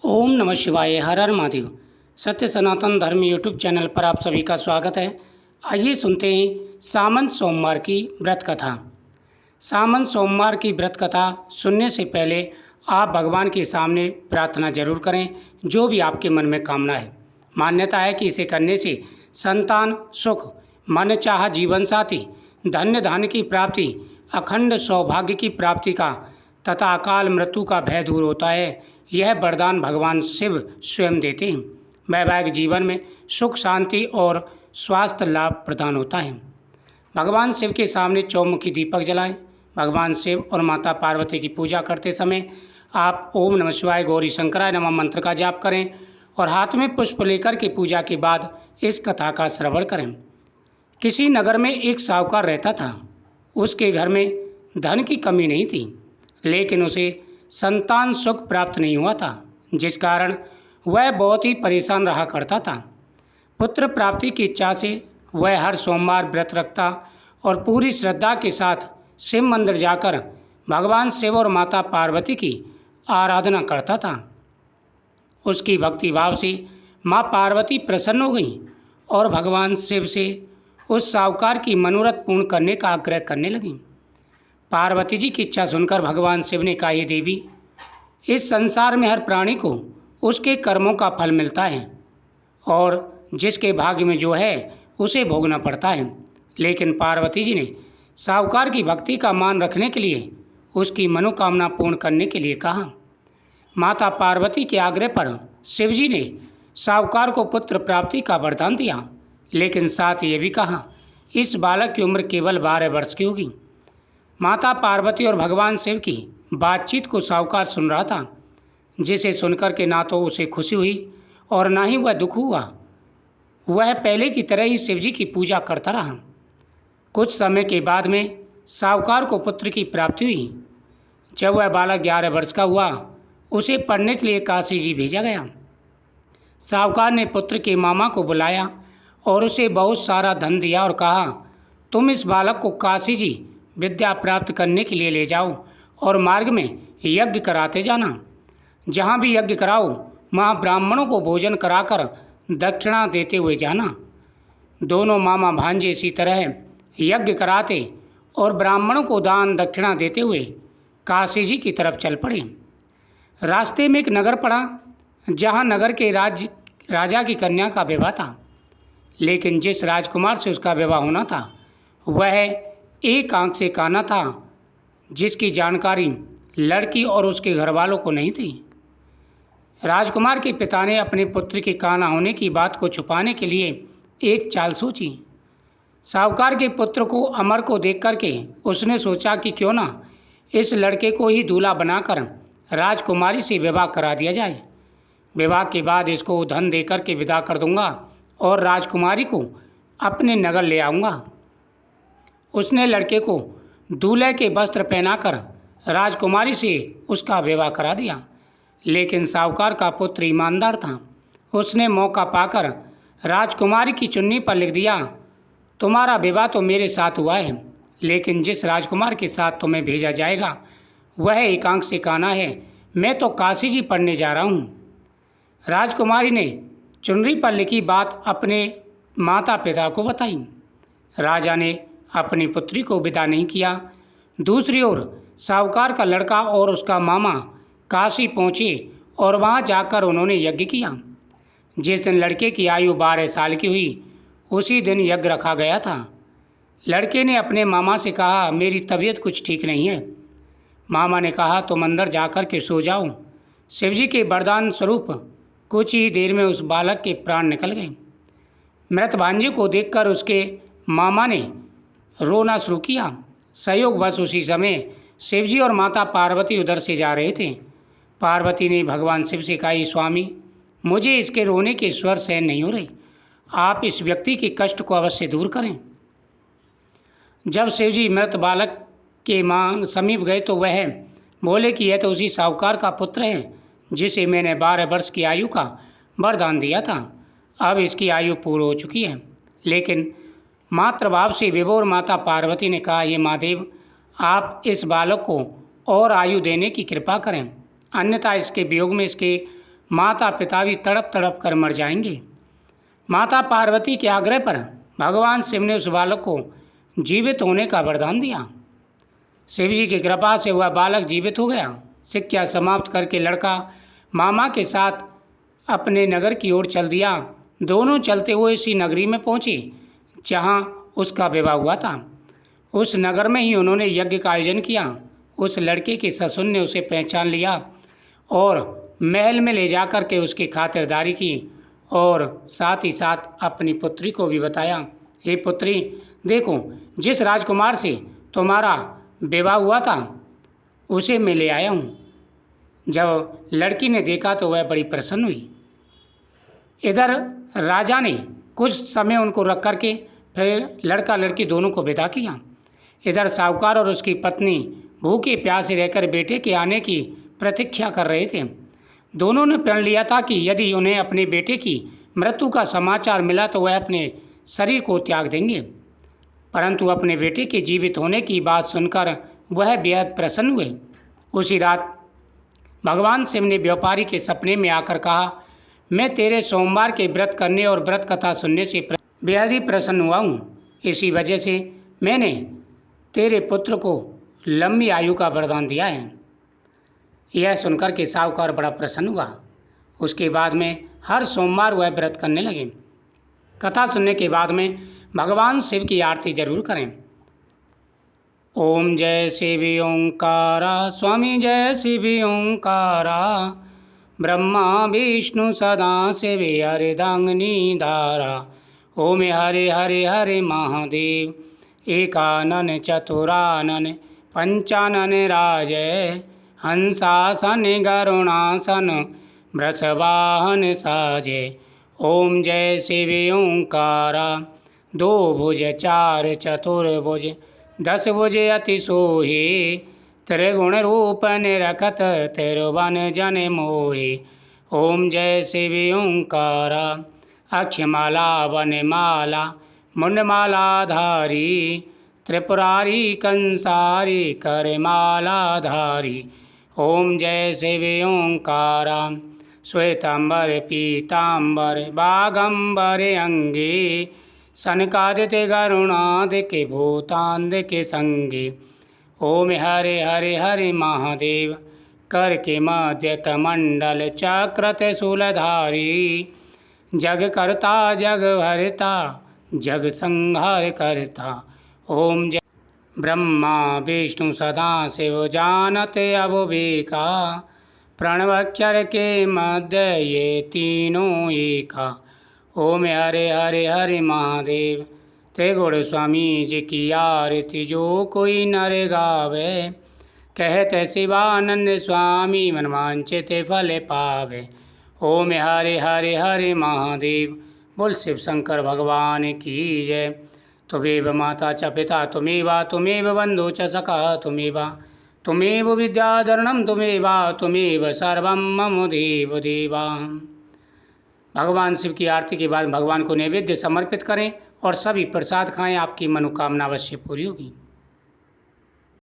ओम नमः शिवाय। हर हर महादेव। सत्य सनातन धर्म यूट्यूब चैनल पर आप सभी का स्वागत है। आइए सुनते हैं सावन सोमवार की व्रत कथा। सावन सोमवार की व्रत कथा सुनने से पहले आप भगवान के सामने प्रार्थना जरूर करें, जो भी आपके मन में कामना है। मान्यता है कि इसे करने से संतान, सुख, मन चाहा जीवन साथी, धन्य धान्य की प्राप्ति, अखंड सौभाग्य की प्राप्ति का तथा अकाल मृत्यु का भय दूर होता है। यह वरदान भगवान शिव स्वयं देते हैं। वैवाहिक जीवन में सुख, शांति और स्वास्थ्य लाभ प्रदान होता है। भगवान शिव के सामने चौमुखी दीपक जलाएं। भगवान शिव और माता पार्वती की पूजा करते समय आप ओम नमः शिवाय गौरी शंकराय नमः मंत्र का जाप करें और हाथ में पुष्प लेकर के पूजा के बाद इस कथा का श्रवण करें। किसी नगर में एक साहूकार रहता था। उसके घर में धन की कमी नहीं थी, लेकिन उसे संतान सुख प्राप्त नहीं हुआ था, जिस कारण वह बहुत ही परेशान रहा करता था। पुत्र प्राप्ति की इच्छा से वह हर सोमवार व्रत रखता और पूरी श्रद्धा के साथ शिव मंदिर जाकर भगवान शिव और माता पार्वती की आराधना करता था। उसकी भक्ति भाव से माँ पार्वती प्रसन्न हो गई और भगवान शिव से उस साहूकार की मनोरथ पूर्ण करने का आग्रह करने लगी। पार्वती जी की इच्छा सुनकर भगवान शिव ने कहा, ये देवी, इस संसार में हर प्राणी को उसके कर्मों का फल मिलता है और जिसके भाग्य में जो है उसे भोगना पड़ता है। लेकिन पार्वती जी ने साहूकार की भक्ति का मान रखने के लिए उसकी मनोकामना पूर्ण करने के लिए कहा। माता पार्वती के आग्रह पर शिवजी ने साहूकार को पुत्र प्राप्ति का वरदान दिया, लेकिन साथ ये भी कहा, इस बालक की उम्र केवल 12 वर्ष की होगी। माता पार्वती और भगवान शिव की बातचीत को साहूकार सुन रहा था, जिसे सुनकर के ना तो उसे खुशी हुई और ना ही वह दुख हुआ। वह पहले की तरह ही शिवजी की पूजा करता रहा। कुछ समय के बाद में साहूकार को पुत्र की प्राप्ति हुई। जब वह बालक 11 वर्ष का हुआ, उसे पढ़ने के लिए काशी जी भेजा गया। साहूकार ने पुत्र के मामा को बुलाया और उसे बहुत सारा धन दिया और कहा, तुम इस बालक को काशी जी विद्या प्राप्त करने के लिए ले जाओ और मार्ग में यज्ञ कराते जाना। जहाँ भी यज्ञ कराओ वहाँ ब्राह्मणों को भोजन कराकर दक्षिणा देते हुए जाना। दोनों मामा भांजे इसी तरह यज्ञ कराते और ब्राह्मणों को दान दक्षिणा देते हुए काशी जी की तरफ चल पड़े। रास्ते में एक नगर पड़ा, जहाँ नगर के राजा की कन्या का विवाह था। लेकिन जिस राजकुमार से उसका विवाह होना था वह एक आंख से काना था, जिसकी जानकारी लड़की और उसके घर वालों को नहीं थी। राजकुमार के पिता ने अपने पुत्र के काना होने की बात को छुपाने के लिए एक चाल सोची। साहूकार के पुत्र को अमर को देख करके उसने सोचा कि क्यों ना इस लड़के को ही दूल्हा बनाकर राजकुमारी से विवाह करा दिया जाए। विवाह के बाद इसको धन देकर के विदा कर दूंगा और राजकुमारी को अपने नगर ले आऊँगा। उसने लड़के को दूल्हे के वस्त्र पहनाकर राजकुमारी से उसका विवाह करा दिया। लेकिन साहूकार का पुत्र ईमानदार था। उसने मौका पाकर राजकुमारी की चुन्नी पर लिख दिया, तुम्हारा विवाह तो मेरे साथ हुआ है, लेकिन जिस राजकुमार के साथ तुम्हें भेजा जाएगा वह एकांक से काना है। मैं तो काशी जी पढ़ने जा रहा हूँ। राजकुमारी ने चुनरी पर लिखी बात अपने माता पिता को बताई। राजा ने अपनी पुत्री को विदा नहीं किया। दूसरी ओर साहूकार का लड़का और उसका मामा काशी पहुँचे और वहाँ जाकर उन्होंने यज्ञ किया। जिस दिन लड़के की आयु 12 साल की हुई, उसी दिन यज्ञ रखा गया था। लड़के ने अपने मामा से कहा, मेरी तबीयत कुछ ठीक नहीं है। मामा ने कहा, तुम अंदर जाकर के सो जाओ। शिवजी के वरदान स्वरूप कुछ ही देर में उस बालक के प्राण निकल गए। मृत भांजे को देखकर उसके मामा ने रोना शुरू किया। संयोगवश उसी समय शिवजी और माता पार्वती उधर से जा रहे थे। पार्वती ने भगवान शिव से कहा, स्वामी, मुझे इसके रोने के स्वर सहन नहीं हो रहे, आप इस व्यक्ति के कष्ट को अवश्य दूर करें। जब शिवजी मृत बालक के समीप गए तो वह बोले कि यह तो उसी साहूकार का पुत्र है जिसे मैंने 12 वर्ष की आयु का वरदान दिया था। अब इसकी आयु पूर्ण हो चुकी है। लेकिन मातृभाव से विभोर माता पार्वती ने कहा, ये महादेव, आप इस बालक को और आयु देने की कृपा करें, अन्यथा इसके वियोग में इसके माता पिता भी तड़प तड़प कर मर जाएंगे। माता पार्वती के आग्रह पर भगवान शिव ने उस बालक को जीवित होने का वरदान दिया। शिव जी की कृपा से वह बालक जीवित हो गया। शिक्षा समाप्त करके लड़का मामा के साथ अपने नगर की ओर चल दिया। दोनों चलते हुए इसी नगरी में पहुँचे जहाँ उसका विवाह हुआ था। उस नगर में ही उन्होंने यज्ञ का आयोजन किया। उस लड़के के ससुर ने उसे पहचान लिया और महल में ले जाकर के उसकी खातिरदारी की और साथ ही साथ अपनी पुत्री को भी बताया, हे पुत्री, देखो, जिस राजकुमार से तुम्हारा विवाह हुआ था उसे मैं ले आया हूँ। जब लड़की ने देखा तो वह बड़ी प्रसन्न हुई। इधर राजा ने कुछ समय उनको रख करके फिर लड़का लड़की दोनों को विदा किया। इधर साहूकार और उसकी पत्नी भूखे प्यासे रहकर बेटे के आने की प्रतीक्षा कर रहे थे। दोनों ने प्रण लिया था कि यदि उन्हें अपने बेटे की मृत्यु का समाचार मिला तो वह अपने शरीर को त्याग देंगे। परंतु अपने बेटे के जीवित होने की बात सुनकर वह बेहद प्रसन्न हुए। उसी रात भगवान शिव ने व्यापारी के सपने में आकर कहा, मैं तेरे सोमवार के व्रत करने और व्रत कथा सुनने से बेहद ही प्रसन्न हुआ हूँ। इसी वजह से मैंने तेरे पुत्र को लंबी आयु का वरदान दिया है। यह सुनकर के साहूकार बड़ा प्रसन्न हुआ। उसके बाद में हर सोमवार वह व्रत करने लगे। कथा सुनने के बाद में भगवान शिव की आरती जरूर करें। ओम जय शिव ओंकारा, स्वामी जय शिव ओंकारा, ब्रह्मा विष्णु सदा शिव हरिदांगनी धारा। ओम हरे हरे हरे महादेव, एकानन चतुरानन पंचानन राजय, हंसासन गरुणासन वृषवाहन साजे। ओम जय शिव ओंकारा, दो भुज चार चतुर्भुज, दस भुज अति सोहे, त्रिगुण रूप निरखत तिरुवन जन मोहे। ओम जय शिव ओंकारा, अक्षमाला वनमाला मुंडमाला धारी, त्रिपुरारी कंसारी करमाला धारी। ओम जय शिव ओंकारा, श्वेतांबर पीतांबर बागंबर अंगे, सनकादित्य गरुणादित्य भूतादित्य संगे। ओम हरे हरे हरे महादेव, कर के मध्य कमंडल चक्रत शूलधारी, जग करता जग हरता जग संहार करता। ओम जय ब्रह्मा विष्णु सदा शिव जानत अब बेका, प्रणवाक्षर के मध्य ये तीनों एका। ओम हरे हरे हरे महादेव, त्रिगुण स्वामी जी की आरती जो कोई नर गावे, कहते शिवानंद स्वामी मन वांछित फल पावे। ओम हरे हरे हरे महादेव, बोल शिव शंकर भगवान की जय। त्वमेव माता च पिता त्वमेव बंधु च सखा त्वमेव विद्याधरणं त्वमेव सर्वं मम देव देवा। भगवान शिव की आरती के बाद भगवान को नैवेद्य समर्पित करें और सभी प्रसाद खाएं, आपकी मनोकामना अवश्य पूरी होगी।